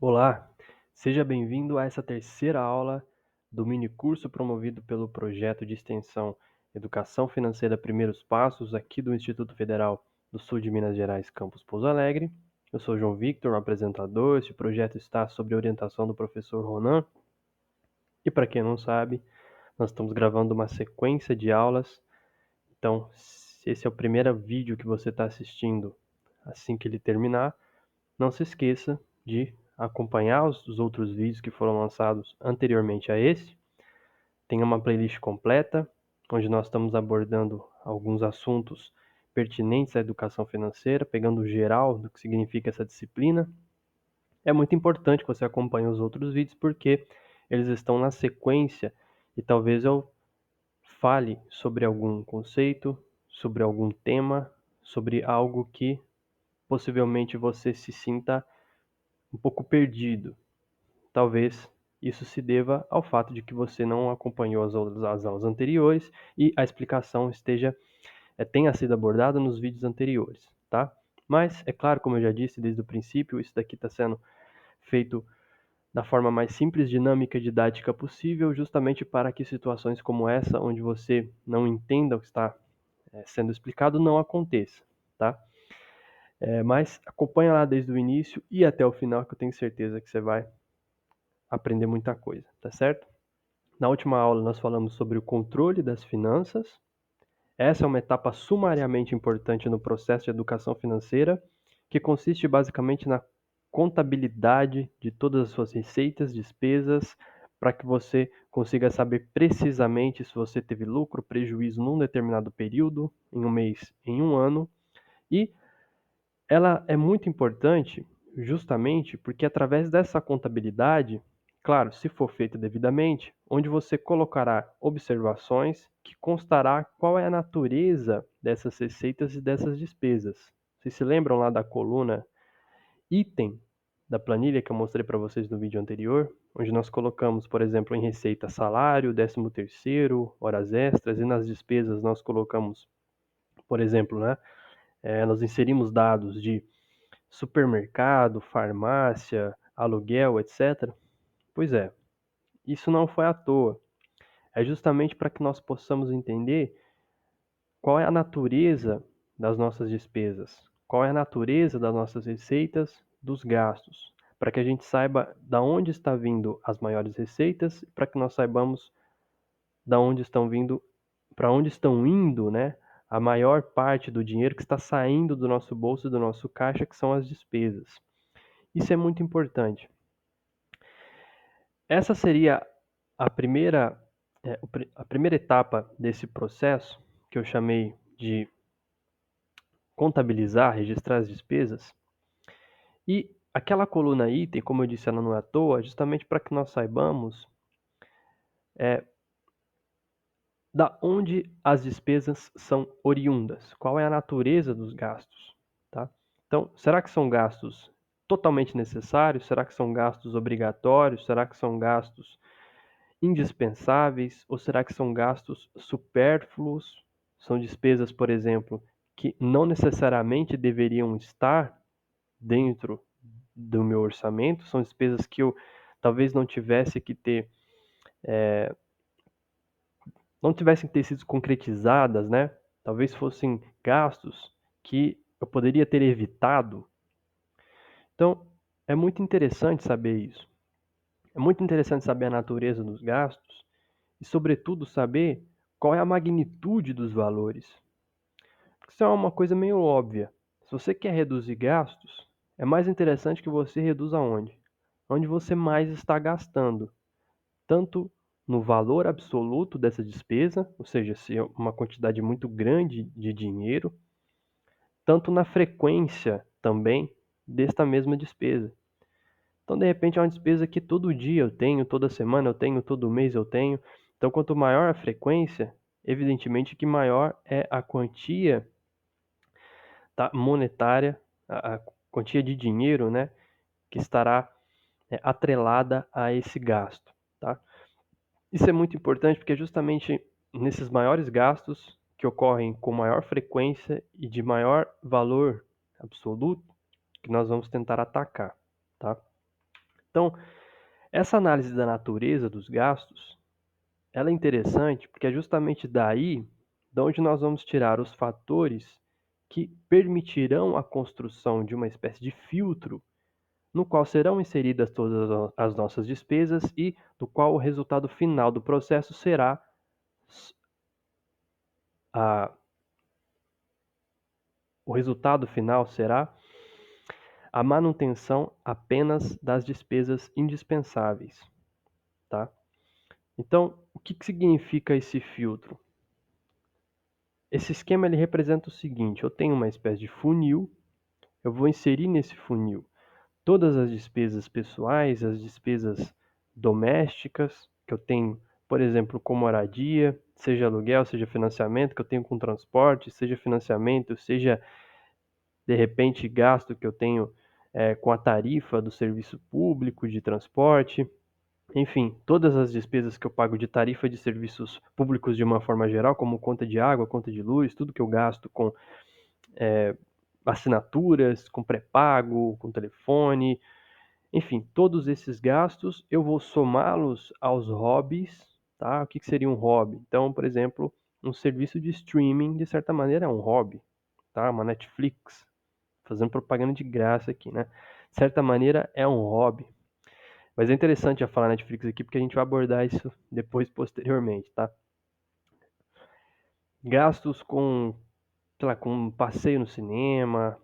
Olá, seja bem-vindo a essa terceira aula do minicurso promovido pelo projeto de extensão Educação Financeira Primeiros Passos, aqui do Instituto Federal do Sul de Minas Gerais, campus Pouso Alegre. Eu sou João Victor, o apresentador. Este projeto está sob a orientação do professor Ronan. E para quem não sabe, nós estamos gravando uma sequência de aulas. Então, se esse é o primeiro vídeo que você está assistindo assim que ele terminar, não se esqueça de acompanhar os outros vídeos que foram lançados anteriormente a esse. Tem uma playlist completa, onde nós estamos abordando alguns assuntos pertinentes à educação financeira, pegando o geral do que significa essa disciplina. É muito importante que você acompanhe os outros vídeos, porque eles estão na sequência e talvez eu fale sobre algum conceito, sobre algum tema, sobre algo que possivelmente você se sinta um pouco perdido. Talvez isso se deva ao fato de que você não acompanhou as aulas anteriores e a explicação tenha sido abordada nos vídeos anteriores, tá? Mas, é claro, como eu já disse desde o princípio, isso daqui está sendo feito da forma mais simples, dinâmica e didática possível, justamente para que situações como essa, onde você não entenda o que está sendo explicado, não aconteça, tá? Mas acompanha lá desde o início e até o final, que eu tenho certeza que você vai aprender muita coisa, tá certo? Na última aula nós falamos sobre o controle das finanças. Essa é uma etapa sumariamente importante no processo de educação financeira, que consiste basicamente na contabilidade de todas as suas receitas, despesas, para que você consiga saber precisamente se você teve lucro, prejuízo num determinado período, em um mês, em um ano. E ela é muito importante justamente porque através dessa contabilidade, claro, se for feita devidamente, onde você colocará observações que constará qual é a natureza dessas receitas e dessas despesas. Vocês se lembram lá da coluna item da planilha que eu mostrei para vocês no vídeo anterior, onde nós colocamos, por exemplo, em receita salário, 13º, horas extras, e nas despesas nós colocamos, por exemplo, né, nós inserimos dados de supermercado, farmácia, aluguel, etc. Pois é, isso não foi à toa. É justamente para que nós possamos entender qual é a natureza das nossas despesas, qual é a natureza das nossas receitas, dos gastos, para que a gente saiba da onde está vindo as maiores receitas, para que nós saibamos da onde estão vindo, para onde estão indo, né, a maior parte do dinheiro que está saindo do nosso bolso e do nosso caixa, que são as despesas. Isso é muito importante. Essa seria a primeira, a primeira etapa desse processo, que eu chamei de contabilizar, registrar as despesas. E aquela coluna item, como eu disse, ela não é à toa, justamente para que nós saibamos da onde as despesas são oriundas, qual é a natureza dos gastos, tá? Então, será que são gastos totalmente necessários? Será que são gastos obrigatórios? Será que são gastos indispensáveis ou será que são gastos supérfluos? São despesas, por exemplo, que não necessariamente deveriam estar dentro do meu orçamento, são despesas que eu talvez não tivessem que ter sido concretizadas, né? Talvez fossem gastos que eu poderia ter evitado. Então, é muito interessante saber isso. É muito interessante saber a natureza dos gastos e, sobretudo, saber qual é a magnitude dos valores. Isso é uma coisa meio óbvia. Se você quer reduzir gastos, é mais interessante que você reduza onde? Onde você mais está gastando. Tanto no valor absoluto dessa despesa, ou seja, se é uma quantidade muito grande de dinheiro, tanto na frequência também desta mesma despesa. Então, de repente, é uma despesa que todo dia eu tenho, toda semana eu tenho, todo mês eu tenho. Então, quanto maior a frequência, evidentemente que maior é a quantia monetária, a quantia de dinheiro, né, que estará atrelada a esse gasto, tá? Isso é muito importante porque é justamente nesses maiores gastos que ocorrem com maior frequência e de maior valor absoluto que nós vamos tentar atacar, tá? Então, essa análise da natureza dos gastos, ela é interessante porque é justamente daí de onde nós vamos tirar os fatores que permitirão a construção de uma espécie de filtro no qual serão inseridas todas as nossas despesas e do qual o resultado final do processo será a, o resultado final será a manutenção apenas das despesas indispensáveis, tá? Então, o que significa esse filtro? Esse esquema ele representa o seguinte: eu tenho uma espécie de funil, eu vou inserir nesse funil todas as despesas pessoais, as despesas domésticas que eu tenho, por exemplo, com moradia, seja aluguel, seja financiamento que eu tenho com transporte, seja financiamento, seja de repente gasto que eu tenho com a tarifa do serviço público de transporte, enfim, todas as despesas que eu pago de tarifa de serviços públicos de uma forma geral, como conta de água, conta de luz, tudo que eu gasto com assinaturas, com pré-pago, com telefone, enfim, todos esses gastos eu vou somá-los aos hobbies, tá? O que seria um hobby? Então, por exemplo, um serviço de streaming, de certa maneira, é um hobby, tá? Uma Netflix, fazendo propaganda de graça aqui, né? De certa maneira, é um hobby. Mas é interessante já falar Netflix aqui, porque a gente vai abordar isso depois, posteriormente, tá? Gastos com, sei lá, com um passeio no cinema,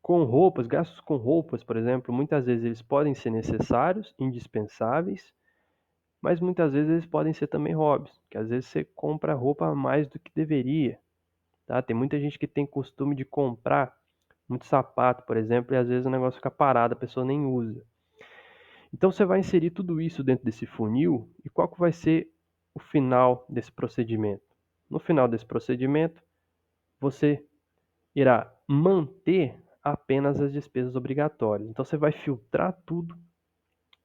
com roupas, gastos com roupas, por exemplo, muitas vezes eles podem ser necessários, indispensáveis, mas muitas vezes eles podem ser também hobbies, que às vezes você compra roupa mais do que deveria, tá? Tem muita gente que tem costume de comprar muito sapato, por exemplo, e às vezes o negócio fica parado, a pessoa nem usa. Então você vai inserir tudo isso dentro desse funil e qual que vai ser o final desse procedimento? No final desse procedimento, você irá manter apenas as despesas obrigatórias. Então você vai filtrar tudo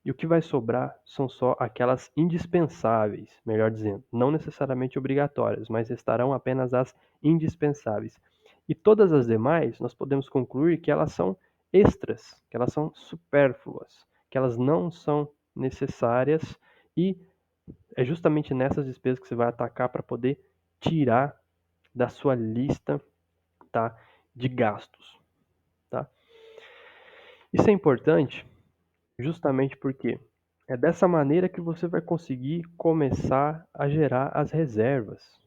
e o que vai sobrar são só aquelas indispensáveis, melhor dizendo, não necessariamente obrigatórias, mas restarão apenas as indispensáveis. E todas as demais, nós podemos concluir que elas são extras, que elas são supérfluas, que elas não são necessárias e é justamente nessas despesas que você vai atacar para poder tirar da sua lista, tá, de gastos, tá? Isso é importante justamente porque é dessa maneira que você vai conseguir começar a gerar as reservas,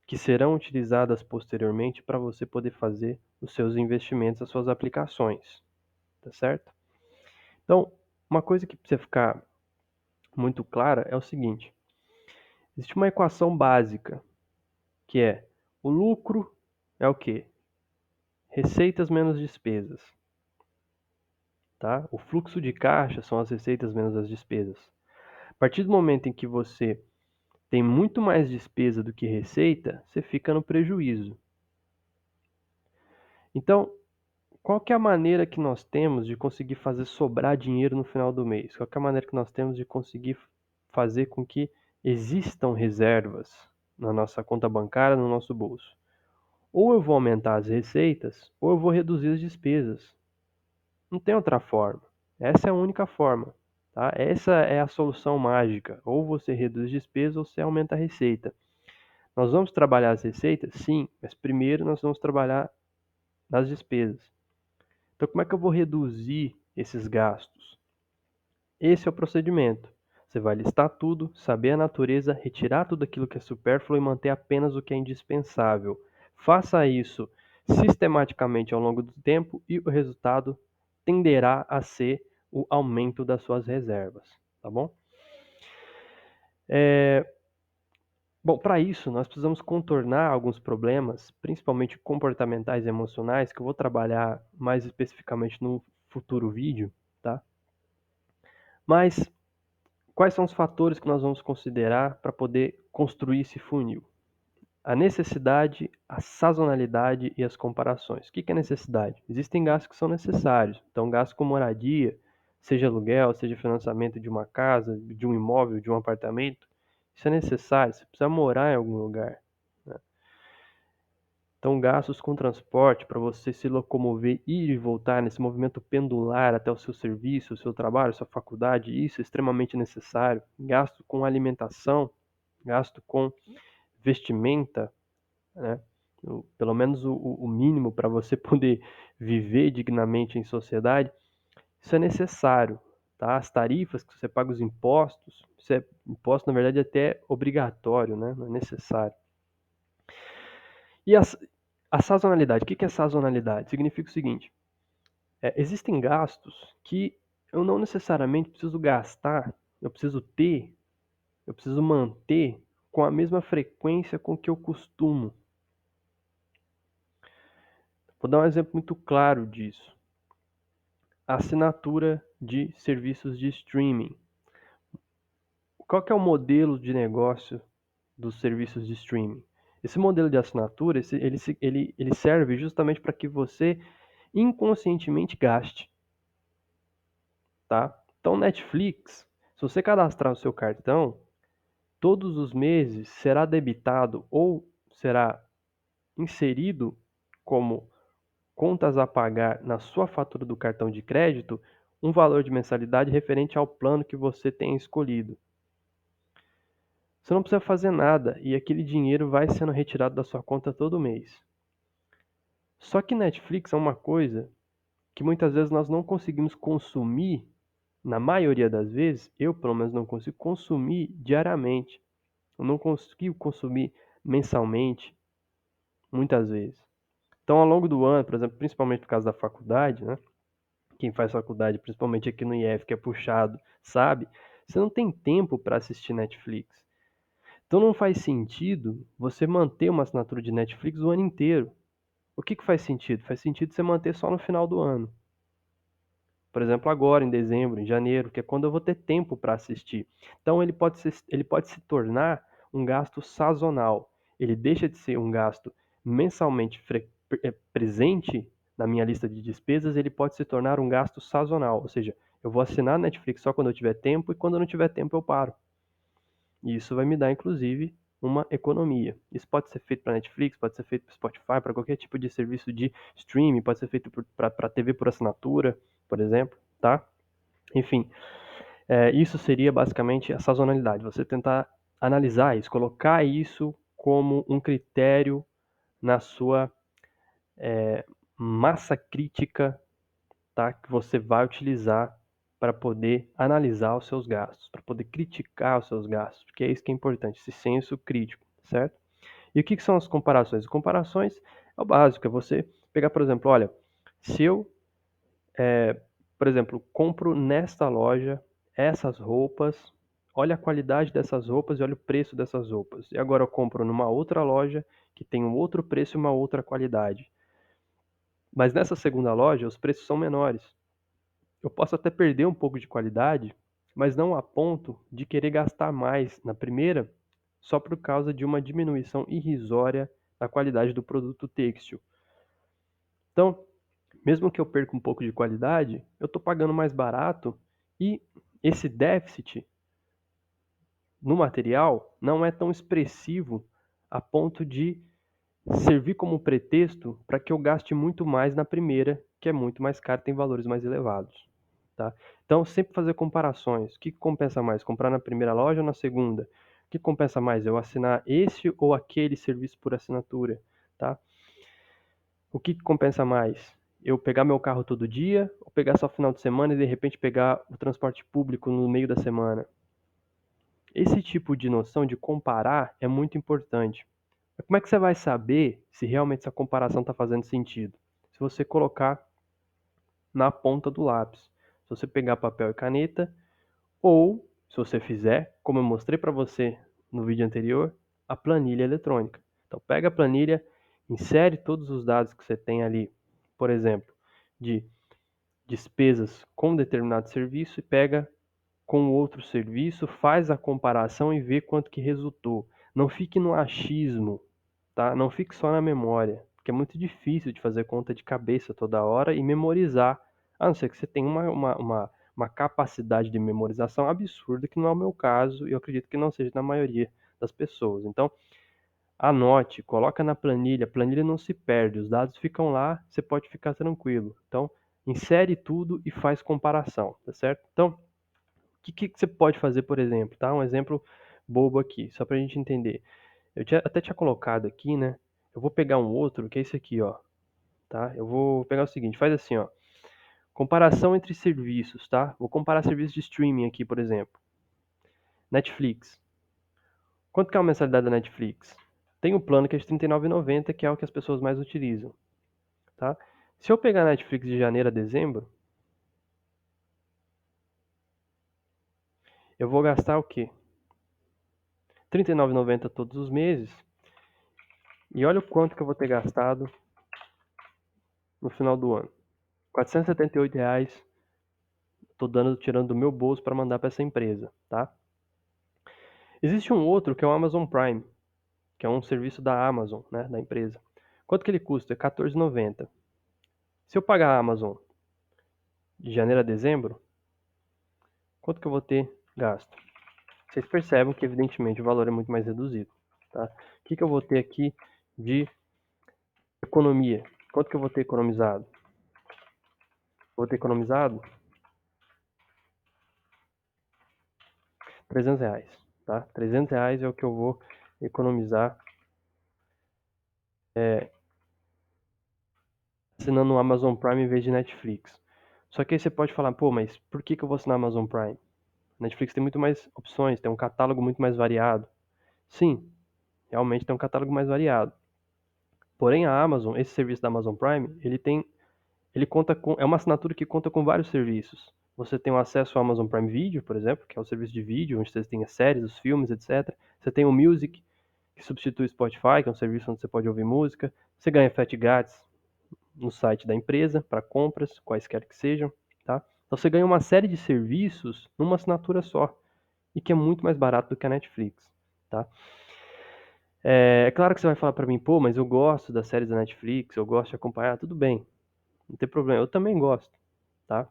que serão utilizadas posteriormente para você poder fazer os seus investimentos, as suas aplicações, tá certo? Então, uma coisa que precisa ficar muito clara é o seguinte: existe uma equação básica, que é o lucro é o quê? Receitas menos despesas, tá? O fluxo de caixa são as receitas menos as despesas. A partir do momento em que você tem muito mais despesa do que receita, você fica no prejuízo. Então, qual que é a maneira que nós temos de conseguir fazer sobrar dinheiro no final do mês? Qual que é a maneira que nós temos de conseguir fazer com que existam reservas na nossa conta bancária, no nosso bolso? Ou eu vou aumentar as receitas, ou eu vou reduzir as despesas. Não tem outra forma. Essa é a única forma, tá? Essa é a solução mágica. Ou você reduz despesa ou você aumenta a receita. Nós vamos trabalhar as receitas? Sim, mas primeiro nós vamos trabalhar nas despesas. Então, como é que eu vou reduzir esses gastos? Esse é o procedimento. Você vai listar tudo, saber a natureza, retirar tudo aquilo que é supérfluo e manter apenas o que é indispensável. Faça isso sistematicamente ao longo do tempo e o resultado tenderá a ser o aumento das suas reservas, tá bom? Bom, para isso, nós precisamos contornar alguns problemas, principalmente comportamentais e emocionais, que eu vou trabalhar mais especificamente no futuro vídeo, tá? Mas quais são os fatores que nós vamos considerar para poder construir esse funil? A necessidade, a sazonalidade e as comparações. O que é necessidade? Existem gastos que são necessários. Então, gasto com moradia, seja aluguel, seja financiamento de uma casa, de um imóvel, de um apartamento, isso é necessário. Você precisa morar em algum lugar. Então, gastos com transporte para você se locomover, ir e voltar nesse movimento pendular até o seu serviço, o seu trabalho, sua faculdade, isso é extremamente necessário. Gasto com alimentação, gasto com vestimenta, né? Pelo menos o mínimo para você poder viver dignamente em sociedade, isso é necessário, tá? As tarifas que você paga os impostos, isso é imposto, na verdade, é até obrigatório, né? Não é necessário. E a sazonalidade, o que é sazonalidade? Significa o seguinte, existem gastos que eu não necessariamente preciso gastar, eu preciso ter, eu preciso manter com a mesma frequência com que eu costumo. Vou dar um exemplo muito claro disso. Assinatura de serviços de streaming. Qual que é o modelo de negócio dos serviços de streaming? Esse modelo de assinatura, ele serve justamente para que você inconscientemente gaste, tá? Então, Netflix, se você cadastrar o seu cartão, todos os meses será debitado ou será inserido como contas a pagar na sua fatura do cartão de crédito um valor de mensalidade referente ao plano que você tenha escolhido. Você não precisa fazer nada e aquele dinheiro vai sendo retirado da sua conta todo mês. Só que Netflix é uma coisa que muitas vezes nós não conseguimos consumir, na maioria das vezes, eu pelo menos não consigo consumir diariamente. Eu não consigo consumir mensalmente, muitas vezes. Então, ao longo do ano, por exemplo, principalmente por causa da faculdade, né? Quem faz faculdade, principalmente aqui no IF, que é puxado, sabe? Você não tem tempo para assistir Netflix. Então não faz sentido você manter uma assinatura de Netflix o ano inteiro. O que faz sentido? Faz sentido você manter só no final do ano. Por exemplo, agora, em dezembro, em janeiro, que é quando eu vou ter tempo para assistir. Então ele pode se tornar um gasto sazonal. Ele deixa de ser um gasto mensalmente presente na minha lista de despesas, ele pode se tornar um gasto sazonal. Ou seja, eu vou assinar a Netflix só quando eu tiver tempo e quando eu não tiver tempo eu paro. E isso vai me dar, inclusive, uma economia. Isso pode ser feito para Netflix, pode ser feito para Spotify, para qualquer tipo de serviço de streaming, pode ser feito para TV por assinatura, por exemplo, tá? Enfim, isso seria basicamente a sazonalidade. Você tentar analisar isso, colocar isso como um critério na sua massa crítica, tá? Que você vai utilizar para poder analisar os seus gastos, para poder criticar os seus gastos, porque é isso que é importante, esse senso crítico, certo? E o que são as comparações? As comparações é o básico, é você pegar, por exemplo, olha, se eu, por exemplo, compro nesta loja essas roupas, olha a qualidade dessas roupas e olha o preço dessas roupas. E agora eu compro numa outra loja que tem um outro preço e uma outra qualidade. Mas nessa segunda loja os preços são menores. Eu posso até perder um pouco de qualidade, mas não a ponto de querer gastar mais na primeira só por causa de uma diminuição irrisória na qualidade do produto têxtil. Então, mesmo que eu perca um pouco de qualidade, eu estou pagando mais barato e esse déficit no material não é tão expressivo a ponto de servir como pretexto para que eu gaste muito mais na primeira, que é muito mais cara e tem valores mais elevados. Tá? Então, sempre fazer comparações. O que compensa mais? Comprar na primeira loja ou na segunda? O que compensa mais? Eu assinar esse ou aquele serviço por assinatura? Tá? O que compensa mais? Eu pegar meu carro todo dia ou pegar só final de semana e de repente pegar o transporte público no meio da semana? Esse tipo de noção de comparar é muito importante. Mas como é que você vai saber se realmente essa comparação está fazendo sentido? Se você colocar na ponta do lápis. Se você pegar papel e caneta, ou, se você fizer, como eu mostrei para você no vídeo anterior, a planilha eletrônica. Então, pega a planilha, insere todos os dados que você tem ali, por exemplo, de despesas com determinado serviço e pega com outro serviço, faz a comparação e vê quanto que resultou. Não fique no achismo, tá? Não fique só na memória, porque é muito difícil de fazer conta de cabeça toda hora e memorizar, a não ser que você tenha uma capacidade de memorização absurda, que não é o meu caso e eu acredito que não seja na maioria das pessoas. Então, Anote, coloca na planilha, a planilha não se perde, os dados ficam lá, você pode ficar tranquilo. Então, insere tudo e faz comparação, tá certo? Então, o que você pode fazer, por exemplo, tá? Um exemplo bobo aqui, só pra gente entender. Até tinha colocado aqui, né? Eu vou pegar um outro, que é esse aqui, ó, tá? Eu vou pegar o seguinte, faz assim, ó. Comparação entre serviços, tá? Vou comparar serviços de streaming aqui, por exemplo. Netflix. Quanto que é a mensalidade da Netflix? Tem o plano que é de R$39,90, que é o que as pessoas mais utilizam, tá? Se eu pegar a Netflix de janeiro a dezembro, eu vou gastar o quê? R$39,90 todos os meses. E olha o quanto que eu vou ter gastado no final do ano. R$478 estou tirando do meu bolso para mandar para essa empresa, tá? Existe um outro que é o Amazon Prime, que é um serviço da Amazon, né, da empresa. Quanto que ele custa? É R$14,90. Se eu pagar a Amazon de janeiro a dezembro, quanto que eu vou ter gasto? Vocês percebem que, evidentemente, o valor é muito mais reduzido, tá? O que eu vou ter aqui de economia? Quanto que eu vou ter economizado? Vou ter economizado R$300, tá? R$300 é o que eu vou economizar assinando o Amazon Prime em vez de Netflix. Só que aí você pode falar, pô, mas por que eu vou assinar Amazon Prime? Netflix tem muito mais opções, tem um catálogo muito mais variado. Sim, realmente tem um catálogo mais variado. Porém, a Amazon, esse serviço da Amazon Prime, ele conta com, é uma assinatura que conta com vários serviços. Você tem o acesso ao Amazon Prime Video, por exemplo, que é o serviço de vídeo, onde você tem as séries, os filmes, etc. Você tem o Music, que substitui o Spotify, que é um serviço onde você pode ouvir música. Você ganha frete grátis no site da empresa para compras, quaisquer que sejam, tá? Então você ganha uma série de serviços numa assinatura só e que é muito mais barato do que a Netflix, tá? É claro que você vai falar para mim, pô, mas eu gosto das séries da Netflix, eu gosto de acompanhar, tudo bem, não tem problema, eu também gosto, tá?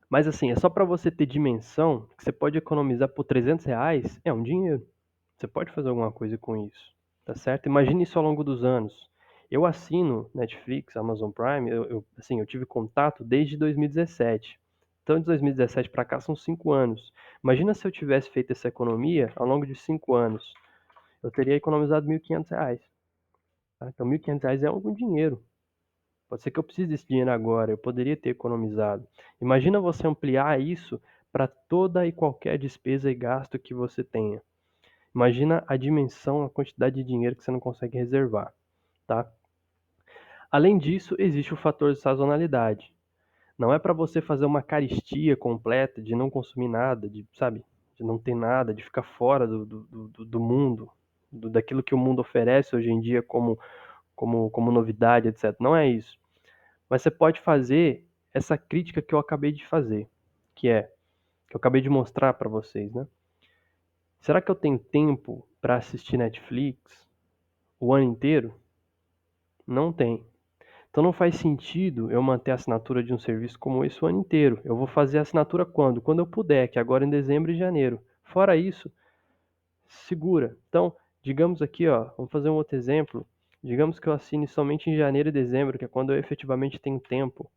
Mas assim, é só para você ter dimensão que você pode economizar por R$300, é um dinheiro. Você pode fazer alguma coisa com isso, tá certo? Imagine isso ao longo dos anos. Eu assino Netflix, Amazon Prime, assim, eu tive contato desde 2017. Então, de 2017 para cá são 5 anos. Imagina se eu tivesse feito essa economia ao longo de 5 anos. Eu teria economizado R$1.500. Tá? Então, R$1.500 é algum dinheiro. Pode ser que eu precise desse dinheiro agora, eu poderia ter economizado. Imagina você ampliar isso para toda e qualquer despesa e gasto que você tenha. Imagina a dimensão, a quantidade de dinheiro que você não consegue reservar, tá? Além disso, existe o fator de sazonalidade. Não é para você fazer uma carestia completa de não consumir nada, de, sabe, de não ter nada, de ficar fora do mundo, daquilo que o mundo oferece hoje em dia como novidade, etc. Não é isso. Mas você pode fazer essa crítica que eu acabei de fazer, que é, que eu acabei de mostrar para vocês, né? Será que eu tenho tempo para assistir Netflix o ano inteiro? Não tem. Então não faz sentido eu manter a assinatura de um serviço como esse o ano inteiro. Eu vou fazer a assinatura quando? Quando eu puder, que é agora em dezembro e janeiro. Fora isso, segura. Então, digamos aqui, ó, vamos fazer um outro exemplo. Digamos que eu assine somente em janeiro e dezembro, que é quando eu efetivamente tenho tempo.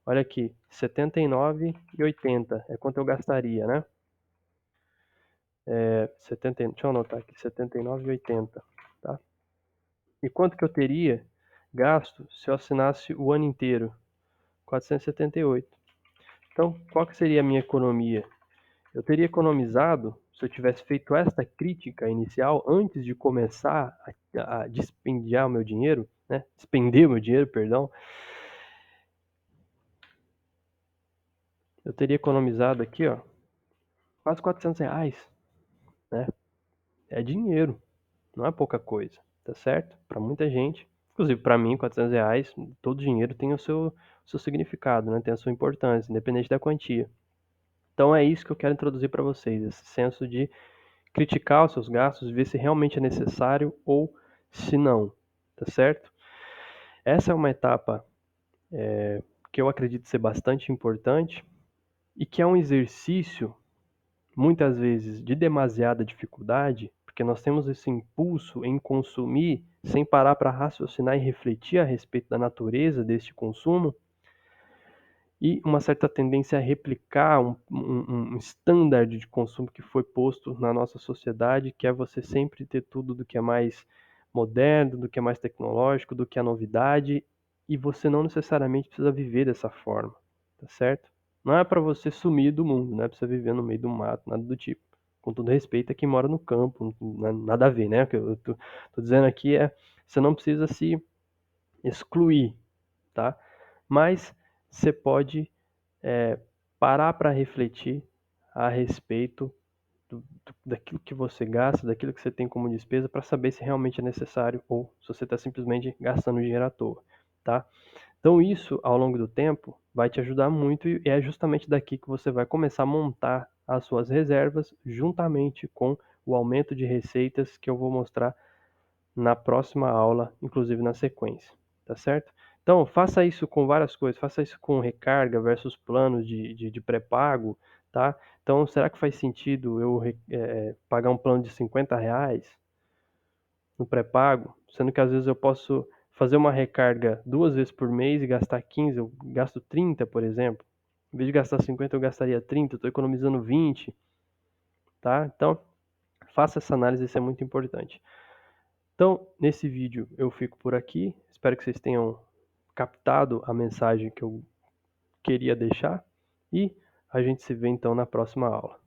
Olha aqui, R$ 79,80 é quanto eu gastaria, né? 70, deixa eu anotar aqui, 79,80, tá? E quanto que eu teria gasto se eu assinasse o ano inteiro? 478. Então, qual que seria a minha economia? Eu teria economizado, se eu tivesse feito esta crítica inicial antes de começar a dispendiar o meu dinheiro, né? Despender o meu dinheiro, perdão. Eu teria economizado aqui, ó, quase R$400, né? É dinheiro, não é pouca coisa, tá certo? Para muita gente, inclusive para mim, R$400, todo dinheiro tem o seu significado, né? Tem a sua importância, independente da quantia. Então é isso que eu quero introduzir para vocês, esse senso de criticar os seus gastos, ver se realmente é necessário ou se não, tá certo? Essa é uma etapa que eu acredito ser bastante importante e que é um exercício, muitas vezes, de demasiada dificuldade, porque nós temos esse impulso em consumir sem parar para raciocinar e refletir a respeito da natureza deste consumo, e uma certa tendência a replicar um standard de consumo que foi posto na nossa sociedade, que é você sempre ter tudo do que é mais moderno, do que é mais tecnológico, do que é novidade, e você não necessariamente precisa viver dessa forma, tá certo? Não é para você sumir do mundo, não é para você viver no meio do mato, nada do tipo. Com todo respeito a quem mora no campo, nada a ver, né? O que eu tô dizendo aqui é, você não precisa se excluir, tá? Mas você pode parar para refletir a respeito daquilo que você gasta, daquilo que você tem como despesa, para saber se realmente é necessário ou se você está simplesmente gastando dinheiro à toa, tá? Então isso, ao longo do tempo, vai te ajudar muito e é justamente daqui que você vai começar a montar as suas reservas juntamente com o aumento de receitas que eu vou mostrar na próxima aula, inclusive na sequência, tá certo? Então, faça isso com várias coisas, faça isso com recarga versus planos de pré-pago, tá? Então, será que faz sentido eu pagar um plano de R$ 50 no pré-pago, sendo que às vezes eu posso fazer uma recarga 2 vezes por mês e gastar 15, eu gasto 30, por exemplo. Em vez de gastar 50, eu gastaria 30, eu estou economizando 20, tá? Então, faça essa análise, isso é muito importante. Então, nesse vídeo eu fico por aqui. Espero que vocês tenham captado a mensagem que eu queria deixar e a gente se vê então na próxima aula.